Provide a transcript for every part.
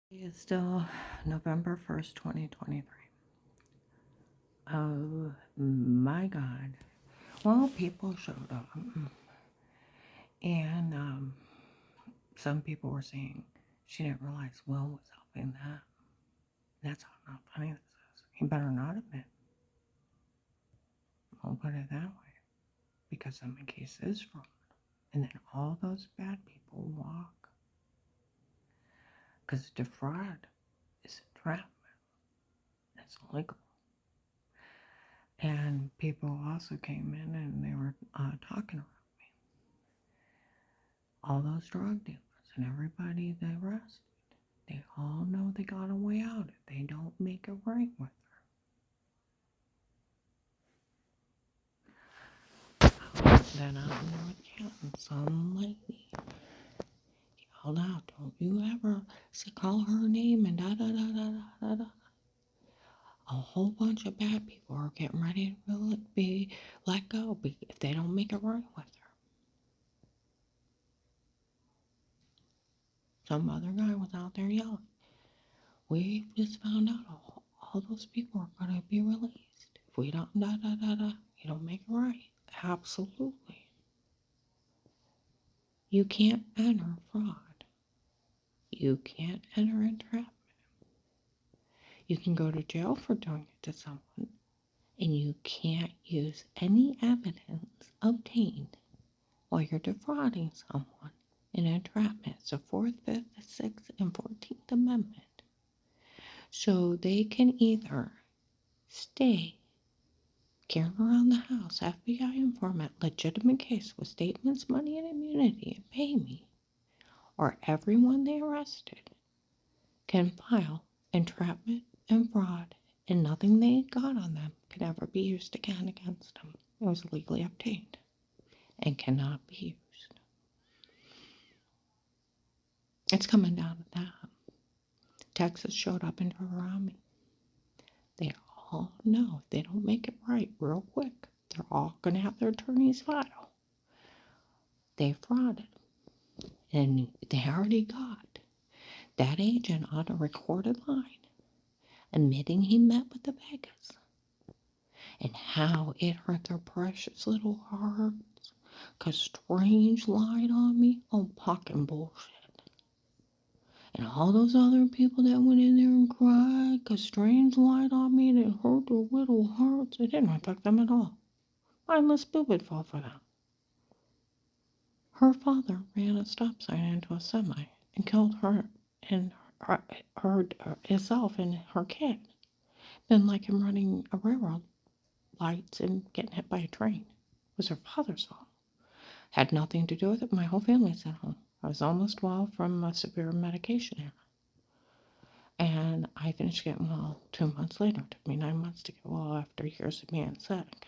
It's still November 1st, 2023. Oh my God. Well, people showed up, and some people were saying she didn't realize Will was helping that. That's how not funny this is. He better not have been. I'll put it that way. Because some case is fraud. And then all those bad people walk. Because defraud is entrapment. It's illegal. And people also came in and they were talking around me. All those drug dealers and everybody they arrested, they all know they got a way out if they don't make it right with her. Then out in North Canton, some lady yelled out, "Don't you ever call her name," and da da da da da da. A whole bunch of bad people are getting ready to be let go if they don't make it right with her. Some other guy was out there yelling, "We just found out all those people are going to be released. If we don't, da da da da, you don't make it right." Absolutely. You can't enter fraud. You can't enter entrapment. You can go to jail for doing it to someone, and you can't use any evidence obtained while you're defrauding someone in entrapment. It's the 4th, 5th, 6th, and 14th Amendment. So they can either stay, carry around the house, FBI informant, legitimate case with statements, money, and immunity, and pay me, or everyone they arrested can file entrapment and fraud, and nothing they got on them can ever be used again against them. It was legally obtained and cannot be used. It's coming down to that. Texas showed up into Rami. They all know if they don't make it right real quick, they're all going to have their attorneys file. They frauded. And they already got that agent on a recorded line admitting he met with the Vegas and how it hurt their precious little hearts because Strange lied on me. Oh, fucking bullshit. And all those other people that went in there and cried because Strange lied on me and it hurt their little hearts, it didn't affect them at all. Mindless stupid fall for that. Her father ran a stop sign into a semi and killed her and herself and her kid. Been like him running a railroad lights and getting hit by a train. It was her father's fault. Had nothing to do with it. My whole family's at home. I was almost well from a severe medication error. And I finished getting well 2 months later. It took me 9 months to get well after years of being sick.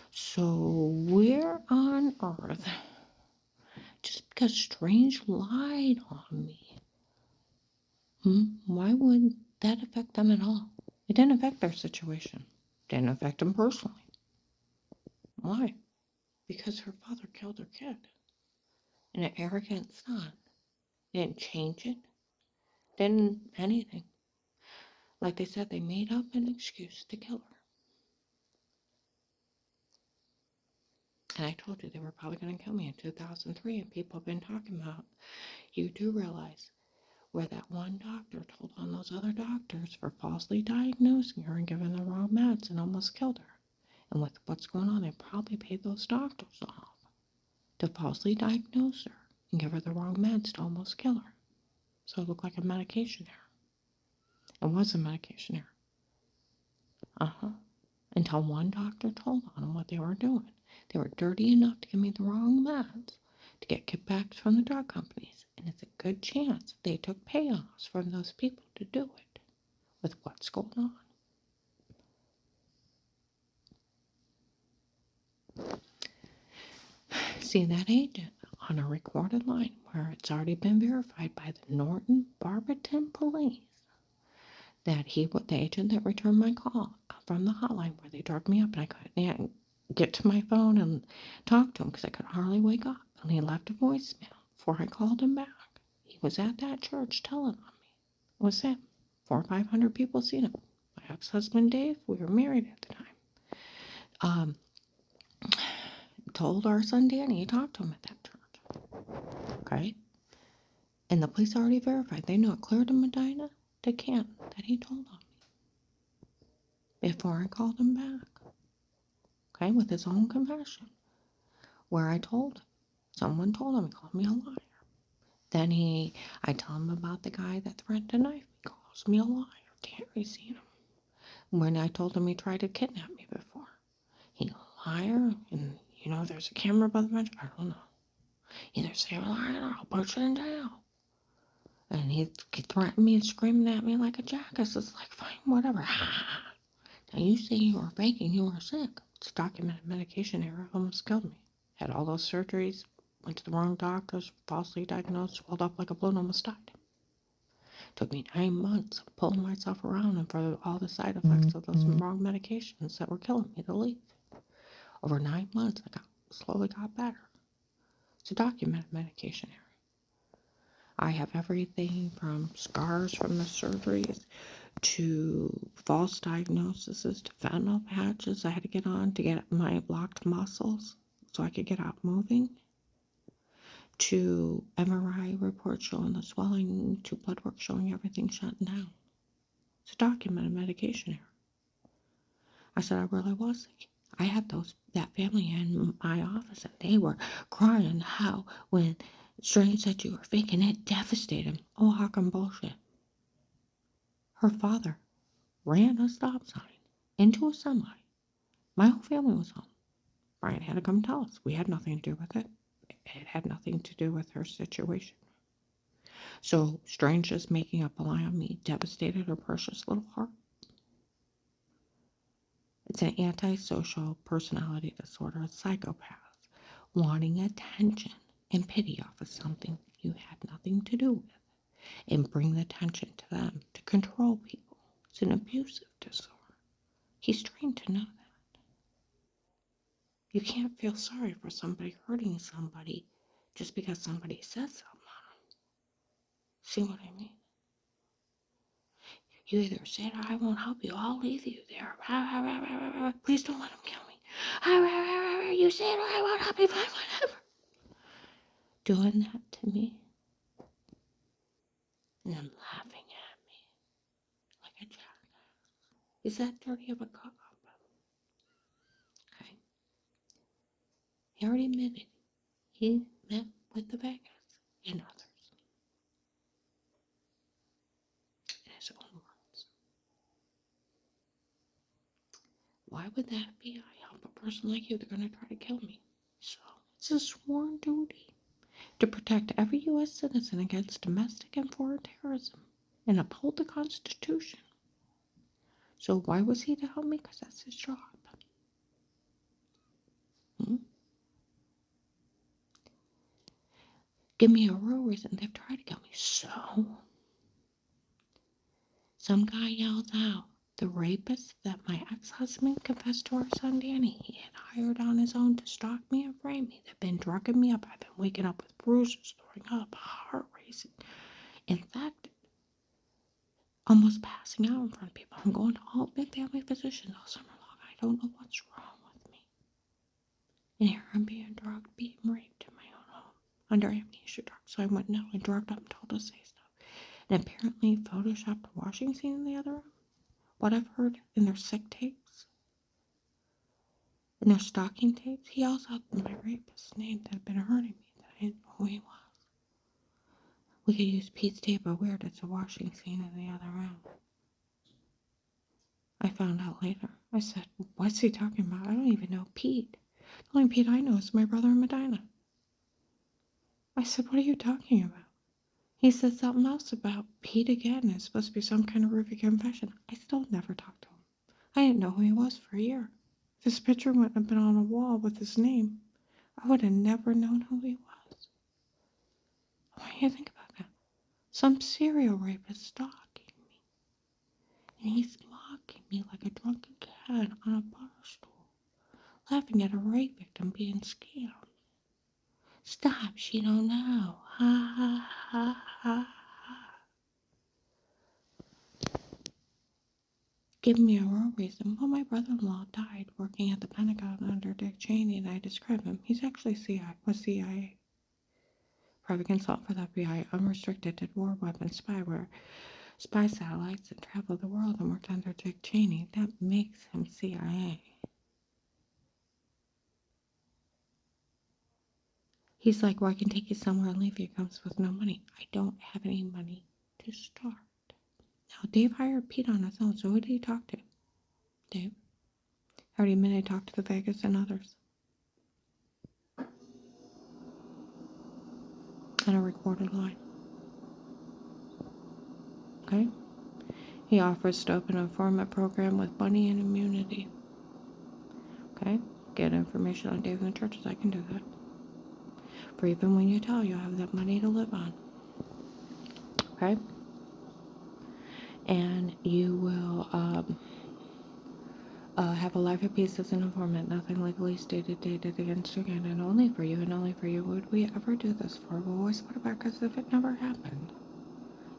So where on earth, just because Strange lied on me, why would that affect them at all? It didn't affect their situation. It didn't affect them personally. Why? Because her father killed her kid. And an arrogant son. Didn't change it. Didn't anything. Like they said, they made up an excuse to kill her. And I told you they were probably going to kill me in 2003. And people have been talking about, you do realize where that one doctor told on those other doctors for falsely diagnosing her and giving the wrong meds and almost killed her. And with what's going on, they probably paid those doctors off to falsely diagnose her and give her the wrong meds to almost kill her. So it looked like a medication error. It was a medication error. Until one doctor told on them what they were doing. They were dirty enough to give me the wrong meds to get kickbacks from the drug companies. And it's a good chance they took payoffs from those people to do it with what's going on. See that agent on a recorded line where it's already been verified by the Norton Barberton police that the agent that returned my call from the hotline where they drugged me up and I couldn't get to my phone and talk to him because I could hardly wake up. And he left a voicemail before I called him back. He was at that church telling on me. was him. 400 or 500 people seen him. My ex-husband Dave, we were married at the time. Told our son Danny he talked to him at that church. Okay? And the police already verified. They know it clear to Medina, to Canton, that he told on me before I called him back. Okay? With his own confession. Where I told him. Someone told him, he called me a liar. Then I tell him about the guy that threatened to knife me. He calls me a liar. Terry seen him. When I told him he tried to kidnap me before. He a liar, and there's a camera by the bench. I don't know. Either say you're lying or I'll put you in jail. And he threatened me and screaming at me like a jackass. It's like, fine, whatever. Now you say you were faking, you were sick. It's a documented medication error. Almost killed me. Had all those surgeries, went to the wrong doctors, falsely diagnosed, swelled up like a balloon, almost died. Took me 9 months of pulling myself around and for all the side effects of those wrong medications that were killing me to leave. Over 9 months, I slowly got better. It's a documented medication error. I have everything from scars from the surgeries to false diagnoses to fentanyl patches I had to get on to get my blocked muscles so I could get out moving, to MRI reports showing the swelling, to blood work showing everything shutting down. It's a documented medication error. I said I really was sick. I had that family in my office and they were crying how when Strange said you were faking it devastated him. Oh, how come bullshit? Her father ran a stop sign into a semi. My whole family was home. Brian had to come tell us. We had nothing to do with it. It had nothing to do with her situation. So Strange just making up a lie on me devastated her precious little heart. It's an antisocial personality disorder, a psychopath, wanting attention and pity off of something you had nothing to do with, and bring the attention to them to control people. It's an abusive disorder. He's trained to know that. You can't feel sorry for somebody hurting somebody just because somebody says something on them. See what I mean? You either say, I won't help you, I'll leave you there. Please don't let him kill me. You say, I won't help you, whatever. Doing that to me and then laughing at me like a jackass. Is that dirty of a cop? Okay. He already admitted he met with the Vegas and others in his own words. Why would the FBI help a person like you? They're going to try to kill me. So it's a sworn duty to protect every U.S. citizen against domestic and foreign terrorism and uphold the Constitution. So why was he to help me? Because that's his job. Give me a real reason. They've tried to kill me. So some guy yells out, the rapist that my ex-husband confessed to our son Danny he had hired on his own to stalk me and frame me. They've been drugging me up. I've been waking up with bruises, throwing up, heart racing, infected, almost passing out in front of people. I'm going to all the family physicians all summer long. I don't know what's wrong with me. And here I'm being drugged, being raped in my own home under amnesia drugs. So I went, no, and drugged up and told to say stuff. And apparently photoshopped a washing scene in the other room. What I've heard in their sick tapes, in their stalking tapes, he also had my rapist's name that had been hurting me, that I didn't know who he was. We could use Pete's tape, but weird, it's a washing scene in the other room. I found out later. I said, what's he talking about? I don't even know Pete. The only Pete I know is my brother in Medina. I said, what are you talking about? He said something else about Pete again. It's supposed to be some kind of horrific confession. I still never talked to him. I didn't know who he was for a year. If his picture wouldn't have been on a wall with his name, I would have never known who he was. Why do you think about that? Some serial rapist stalking me. And he's mocking me like a drunken cat on a bar stool, laughing at a rape victim being scammed. Stop, she don't know. Ha ha ha ha ha. give me a real reason. Well, my brother-in-law died working at the Pentagon under Dick Cheney, and I describe him. He's actually CIA. Private consultant for the FBI, unrestricted, did war weapons, spyware, spy satellites, and traveled the world and worked under Dick Cheney. That makes him CIA. He's like, well, I can take you somewhere and leave you. Comes with no money. I don't have any money to start. Now, Dave hired Pete on his own, so who did he talk to? Dave. I already admitted I talked to the Vegas and others. On a recorded line. Okay? He offers to open a informant program with money and immunity. Okay? Get information on Dave and the churches. I can do that. For even when you tell, you'll have that money to live on. Okay? And you will have a life of peace as an informant. Nothing legally stated, dated against you again, and only for you, and only for you. Would we ever do this for? We'll always put it back as if it never happened.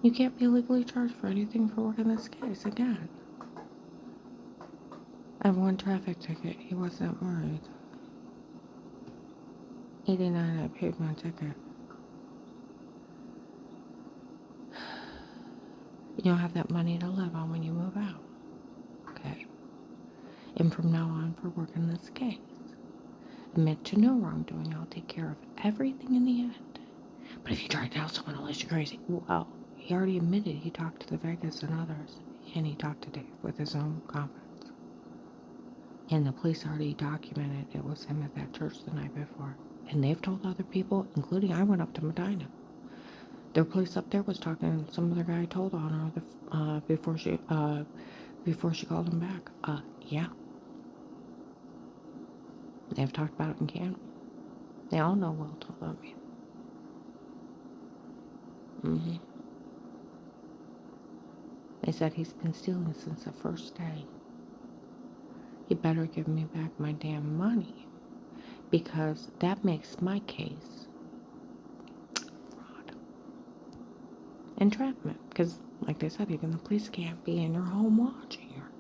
You can't be legally charged for anything for working this case again. I have one traffic ticket. He wasn't worried. 89, I paid my ticket. You don't have that money to live on when you move out. Okay. And from now on, for working this case, admit to no wrongdoing. I'll take care of everything in the end. But if you try to tell someone else you're crazy, well, he already admitted he talked to the Vegas and others, and he talked to Dave with his own confidence. And the police already documented it was him at that church the night before. And they've told other people, including I went up to Medina. Their police up there was talking to some other guy told on her before she called him back. Yeah. They've talked about it in Canada. They all know Will told on me. They said he's been stealing since the first day. He better give me back my damn money, because that makes my case fraud. Entrapment, because like they said, even the police can't be in your home watching her.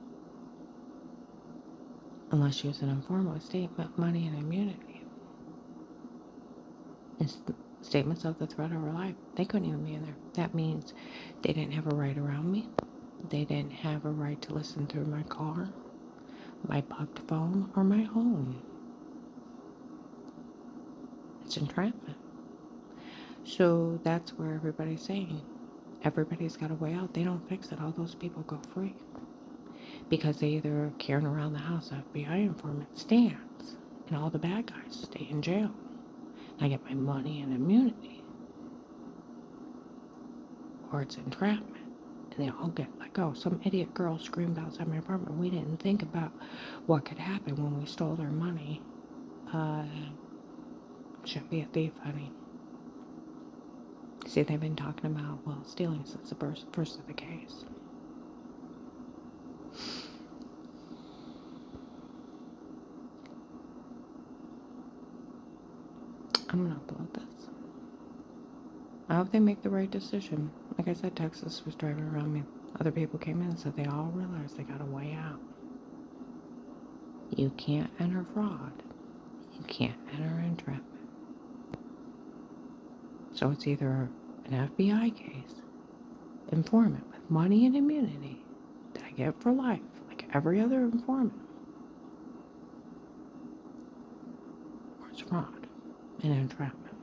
Unless she was an informant with statement, money, and immunity. And statements of the threat of her life. They couldn't even be in there. That means they didn't have a right around me. They didn't have a right to listen through my car, my bugged phone, or my home. It's entrapment. So that's where everybody's saying, everybody's got a way out. They don't fix it. All those people go free. Because they either carrying around the house, FBI informant stands, and all the bad guys stay in jail. I get my money and immunity. Or it's entrapment. And they all get let go. Some idiot girl screamed outside my apartment. We didn't think about what could happen when we stole their money. Shouldn't be a thief, honey. See, they've been talking about, well, stealing since the first of the case. I'm gonna upload this. I hope they make the right decision. Like I said, Texas was driving around me. Other people came in and said they all realized they got a way out. You can't enter fraud. You can't enter entrapment. So it's either an FBI case, informant with money and immunity that I get for life, like every other informant, or it's fraud and entrapment.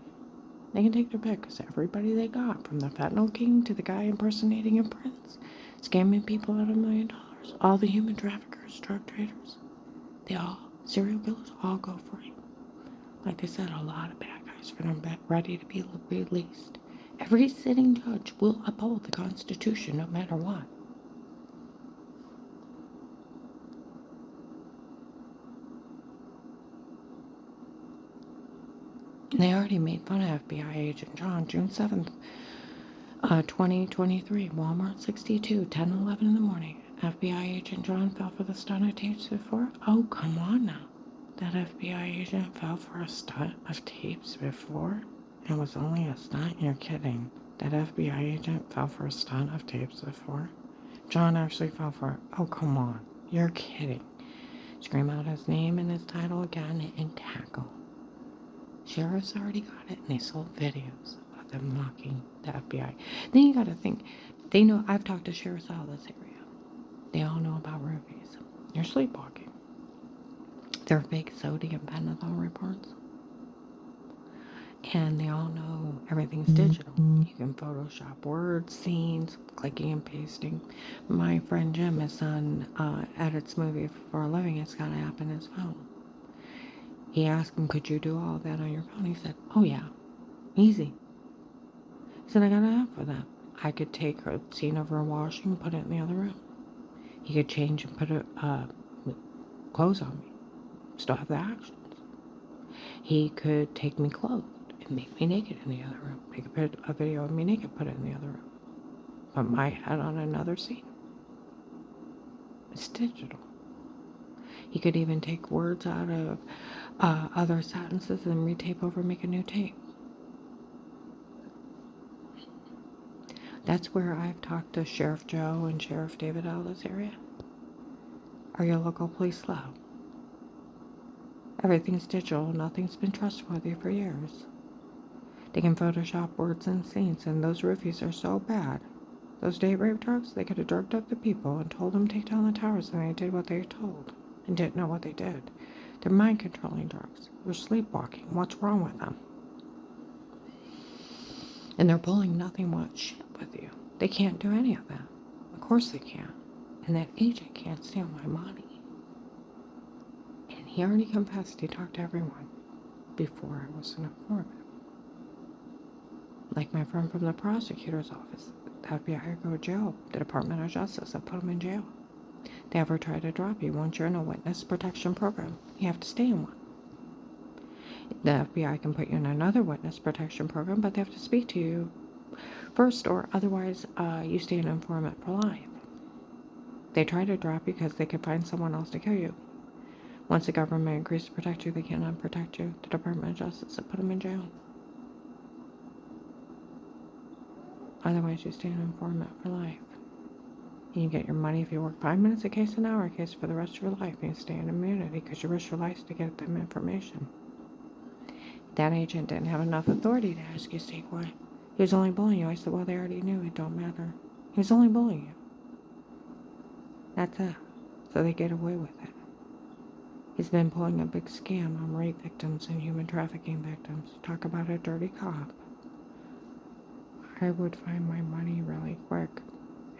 They can take their pick, because everybody they got, from the fentanyl king to the guy impersonating a prince, scamming people out of $1 million, all the human traffickers, drug traders, they all, serial killers, all go free. Like they said, a lot of bad guys are going to be ready to be released. Every sitting judge will uphold the Constitution no matter what. They already made fun of FBI agent John, June 7th, 2023, Walmart 62, 10:11 in the morning. FBI agent John fell for the stunt of tapes before? Oh, come on now. That FBI agent fell for a stunt of tapes before? It was only a stunt? You're kidding. That FBI agent fell for a stunt of tapes before? John actually fell for it. Oh, come on. You're kidding. Scream out his name and his title again and tackle. Sheriff's already got it, and they sold videos of them mocking the FBI. Then you gotta think, they know, I've talked to sheriffs out of this area. They all know about roofies. You're sleepwalking. They're fake sodium pentothal reports. And they all know everything's digital. You can Photoshop words, scenes, clicking and pasting. My friend Jim, his son, edits movies for a living. He's got an app in his phone. He asked him, could you do all that on your phone? He said, oh yeah, easy. He said, I got an app for that. I could take a scene of her washing and put it in the other room. He could change and put clothes on me. Still have the actions. He could take me clothed and make me naked in the other room. Take a video of me naked, put it in the other room. Put my head on another scene. It's digital. He could even take words out of other sentences and retape over, make a new tape. That's where I've talked to Sheriff Joe and Sheriff David out of this area. Are your local police slow? Everything's digital. Nothing's been trustworthy for years. They can Photoshop words and scenes, and those roofies are so bad. Those date rape drugs, they could have drugged up the people and told them to take down the towers, and they did what they were told and didn't know what they did. They're mind-controlling drugs. They're sleepwalking. What's wrong with them? And they're pulling nothing but shit with you. They can't do any of that. Of course they can't. And that agent can't steal my money. And he already confessed he talked to everyone before I was an informant. Like my friend from the prosecutor's office. The FBI go to jail. The Department of Justice will put them in jail. They ever try to drop you once you're in a witness protection program. You have to stay in one. The FBI can put you in another witness protection program, but they have to speak to you first, or otherwise you stay an informant for life. They try to drop you because they can find someone else to kill you. Once the government agrees to protect you, they cannot protect you. The Department of Justice will put them in jail. Otherwise, you stay an informant for life. And you get your money if you work 5 minutes a case, an hour a case for the rest of your life. And you stay in immunity because you risk your life to get them information. That agent didn't have enough authority to ask you to stay quiet. He was only bullying you. I said, well, they already knew. It don't matter. He was only bullying you. That's it. So they get away with it. He's been pulling a big scam on rape victims and human trafficking victims. Talk about a dirty cop. I would find my money really quick.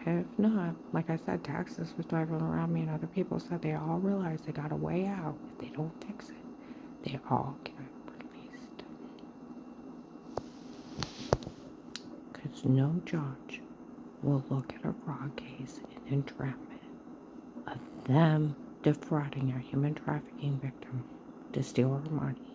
If not, like I said, taxes was driving around me, and other people said they all realize they got a way out. If they don't fix it, they all get released. Because no judge will look at a fraud case and entrapment of them defrauding a human trafficking victim to steal her money